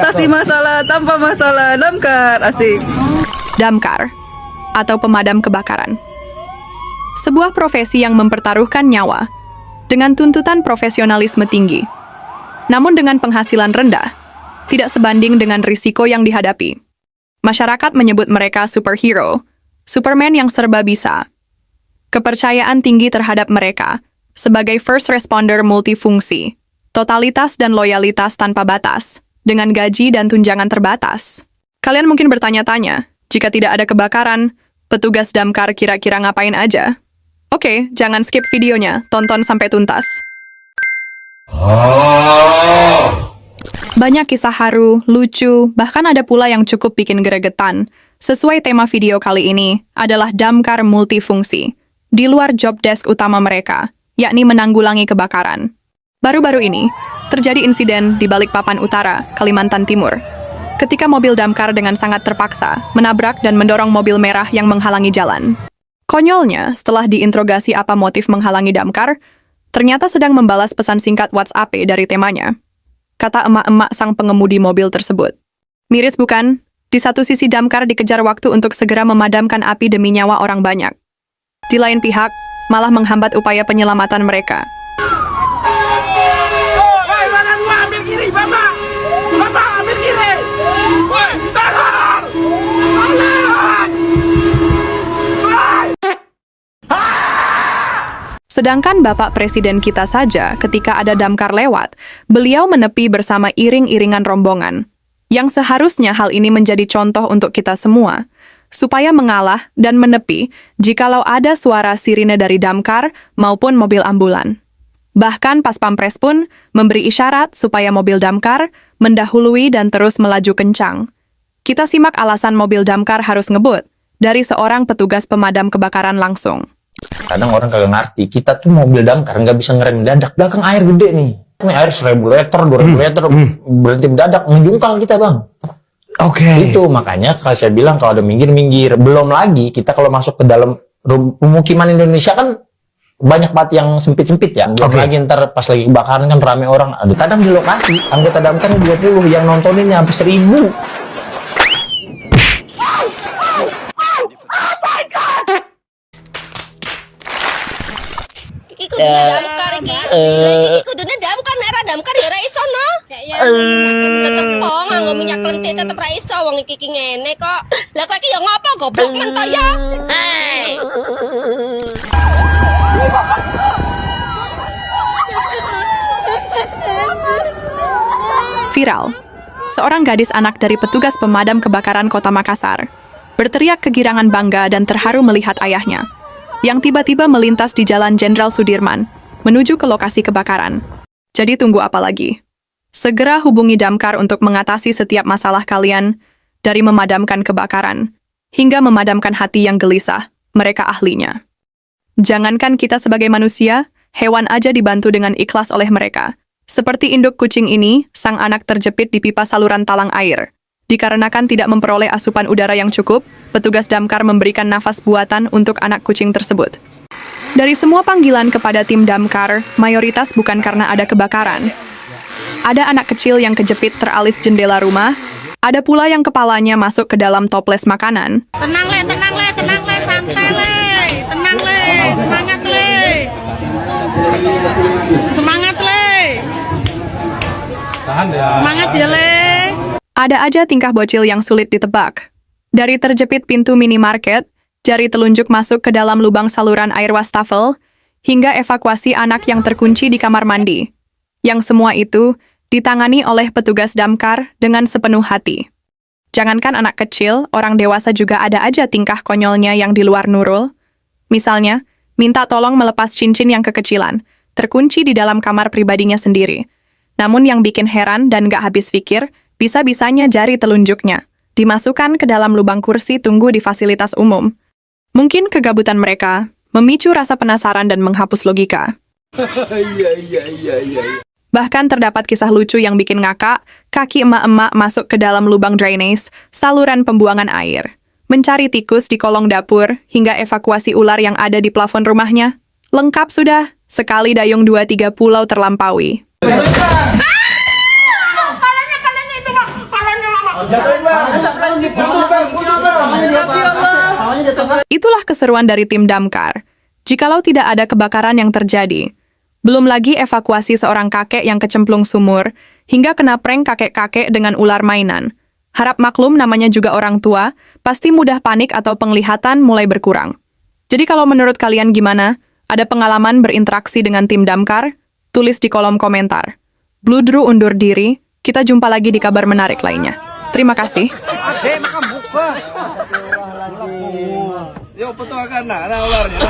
mengatasi masalah tanpa masalah. Damkar, asik. Damkar, atau pemadam kebakaran. Sebuah profesi yang mempertaruhkan nyawa dengan tuntutan profesionalisme tinggi. Namun dengan penghasilan rendah, tidak sebanding dengan risiko yang dihadapi. Masyarakat menyebut mereka superhero, Superman yang serba bisa. Kepercayaan tinggi terhadap mereka sebagai first responder multifungsi, totalitas dan loyalitas tanpa batas, dengan gaji dan tunjangan terbatas. Kalian mungkin bertanya-tanya, jika tidak ada kebakaran, petugas damkar kira-kira ngapain aja? Oke, jangan skip videonya, tonton sampai tuntas. Banyak kisah haru, lucu, bahkan ada pula yang cukup bikin gregetan. Sesuai tema video kali ini adalah damkar multifungsi, di luar job desk utama mereka, yakni menanggulangi kebakaran. Baru-baru ini, terjadi insiden di Balikpapan Utara, Kalimantan Timur, ketika mobil damkar dengan sangat terpaksa menabrak dan mendorong mobil merah yang menghalangi jalan. Konyolnya, setelah diinterogasi apa motif menghalangi damkar, ternyata sedang membalas pesan singkat WhatsApp dari temanya. Kata emak-emak sang pengemudi mobil tersebut. Miris bukan? Di satu sisi damkar dikejar waktu untuk segera memadamkan api demi nyawa orang banyak. Di lain pihak, malah menghambat upaya penyelamatan mereka. Ambil kiri, Bapak! Bapak, ambil kiri! Woi, tolong! Tolong! Sedangkan Bapak Presiden kita saja ketika ada damkar lewat, beliau menepi bersama iring-iringan rombongan. Yang seharusnya hal ini menjadi contoh untuk kita semua, supaya mengalah dan menepi jikalau ada suara sirine dari damkar maupun mobil ambulan. Bahkan Pas Pampres pun memberi isyarat supaya mobil damkar mendahului dan terus melaju kencang. Kita simak alasan mobil damkar harus ngebut dari seorang petugas pemadam kebakaran langsung. Kadang orang kagak ngerti, kita tuh mobil damkar nggak bisa ngerem mendadak. Belakang air gede nih. Ini air 1000 liter, 2000 liter, berhenti mendadak, menjungkal kita bang. Oke. Itu makanya kalau saya bilang kalau ada minggir-minggir. Belum lagi kita kalau masuk ke dalam pemukiman Indonesia kan banyak banget yang sempit-sempit ya. Belum lagi ntar pas lagi kebakaran kan rame orang. Ada kadang di lokasi, anggota damkar 20, yang nontoninnya hampir 1000. Iki kudune damkar iki. Iki kudune damkar nek ora damkar ya ora iso no. Tetep kok nganggo minyak lentik tetep ra iso wong iki ngene kok. Lah kok iki ya ngopo goblok mentok ya. Viral. Seorang gadis anak dari petugas pemadam kebakaran Kota Makassar berteriak kegirangan bangga dan terharu melihat ayahnya yang tiba-tiba melintas di Jalan Jenderal Sudirman menuju ke lokasi kebakaran. Jadi tunggu apa lagi? Segera hubungi damkar untuk mengatasi setiap masalah kalian, dari memadamkan kebakaran hingga memadamkan hati yang gelisah. Mereka ahlinya. Jangankan kita sebagai manusia, hewan aja dibantu dengan ikhlas oleh mereka. Seperti induk kucing ini, sang anak terjepit di pipa saluran talang air. Dikarenakan tidak memperoleh asupan udara yang cukup, petugas damkar memberikan nafas buatan untuk anak kucing tersebut. Dari semua panggilan kepada tim damkar, mayoritas bukan karena ada kebakaran. Ada anak kecil yang kejepit teralis jendela rumah, ada pula yang kepalanya masuk ke dalam toples makanan. Tenang le, santai le. Tenang le, semangat le. Semangat le. Semangat ya le. Ada aja tingkah bocil yang sulit ditebak. Dari terjepit pintu minimarket, jari telunjuk masuk ke dalam lubang saluran air wastafel, hingga evakuasi anak yang terkunci di kamar mandi. Yang semua itu ditangani oleh petugas damkar dengan sepenuh hati. Jangankan anak kecil, orang dewasa juga ada aja tingkah konyolnya yang di luar nurul. Misalnya, minta tolong melepas cincin yang kekecilan, terkunci di dalam kamar pribadinya sendiri. Namun yang bikin heran dan gak habis pikir, bisa-bisanya jari telunjuknya dimasukkan ke dalam lubang kursi tunggu di fasilitas umum. Mungkin kegabutan mereka memicu rasa penasaran dan menghapus logika. Bahkan terdapat kisah lucu yang bikin ngakak, kaki emak-emak masuk ke dalam lubang drainase, saluran pembuangan air, mencari tikus di kolong dapur, hingga evakuasi ular yang ada di plafon rumahnya. Lengkap sudah, sekali dayung 2-3 pulau terlampaui. Itulah keseruan dari tim damkar. Jikalau tidak ada kebakaran yang terjadi, belum lagi evakuasi seorang kakek yang kecemplung sumur, hingga kena prank kakek-kakek dengan ular mainan. Harap maklum namanya juga orang tua, pasti mudah panik atau penglihatan mulai berkurang. Jadi kalau menurut kalian gimana? Ada pengalaman berinteraksi dengan tim damkar? Tulis di kolom komentar. Bludru undur diri, kita jumpa lagi di kabar menarik lainnya. Terima kasih. Yuk, petuakan nah ularnya.